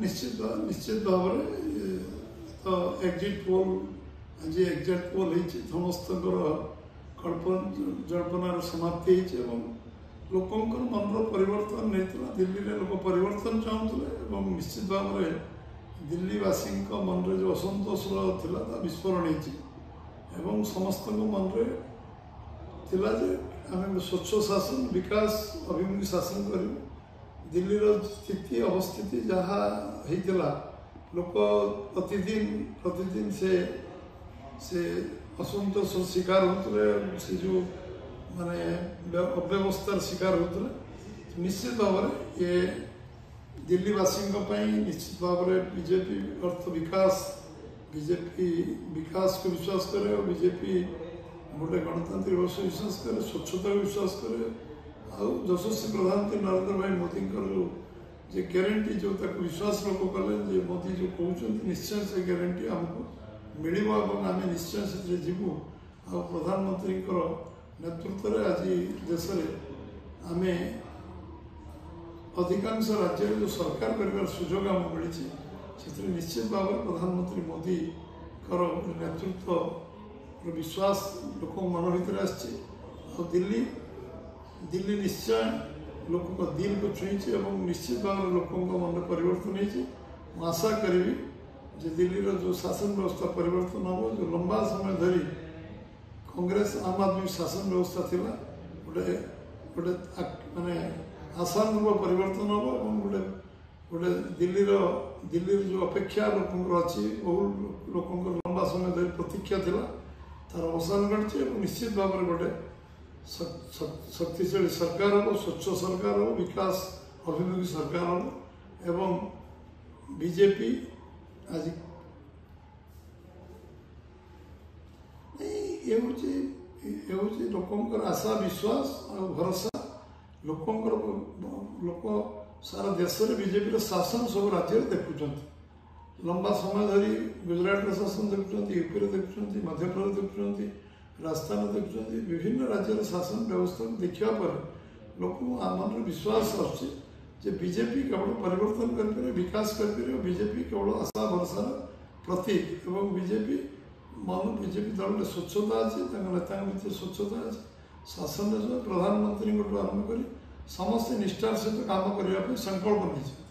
निश्चित भाव तो एक्जिट पोल आज एक्जिट पोल समस्त जल्पनार समाप्ति लोकंर मन परिवर्तन नहीं दिल्ली में लोक परिवर्तन चाहूले निश्चित भाव में दिल्लीवासी मन में जो असंतोष था विस्फोरण होती समस्त मन में थिला जे आम स्वच्छ शासन विकास अभिमुखी शासन करूँ दिल्ली स्थिति अवस्थिति जहाँ होता लोक प्रतिदिन से असंतोष शिकार होते से जो माने अव्यवस्थार शिकार होते निश्चित भाव में ये दिल्लीवासी निश्चित भाव में बीजेपी अर्थ विकास बीजेपी विकास को विश्वास करे और बीजेपी गोटे गणतांत्रिक व्यवस्था विश्वास करे स्वच्छता को विश्वास करे आउ यशस्वी प्रधानमंत्री नरेंद्र भाई मोदी जो ग्यारंटी जो विश्वास लोक कले मोदी जो कहते निश्चय से ग्यारंटी आमको मिल आम निश्चय से जीवु आ प्रधानमंत्री नेतृत्व में आज देश में आम अधिकांश राज्य जो सरकार कर सुजोग आम मिली से निश्चित भाव में प्रधानमंत्री मोदी नेतृत्व विश्वास लोक मन भर दिल्ली निश्चय लोक दिल को छुई निश्चित भाव में लोक मन परिवर्तन होती आशा करी जे दिल्ली जो शासन व्यवस्था परिवर्तन हम जो लंबा समय धरी कांग्रेस आम आदमी शासन व्यवस्था थी गोटे गोटे माने आशानुरूप परिवर्तन हम गोटे गोटे दिल्ली जो अपेक्षा लोक अच्छी बहु लोक लंबा समय धरी प्रतीक्षा थी तार अवसान घटी निश्चित भाव में गोटे शक्तिशाली सरकार हो स्वच्छ सरकार हो विकास अभिमुखी सरकार हो एवं बीजेपी आज ये लोकंर आशा विश्वास और भरोसा लोकंर लोक सारा देश में बीजेपी शासन सब राज्य देखुं लंबा समय धरी गुजरात शासन देखुं यूपी देखुं मध्यप्रदेश देखुं राजस्थान देखुं विभिन्न राज्य शासन व्यवस्था देखा पर लोक मन विश्वास आसुचे बीजेपी केवल परिवर्तन कर विकास कर बीजेपी केवल आशा भरोसा प्रतीक एवं बीजेपी बीजेपी दल में स्वच्छता अच्छी नेता भर स्वच्छता अच्छी शासन प्रधानमंत्री आरंभ कर समस्त निष्ठार सहित काम करने संकल्प नहीं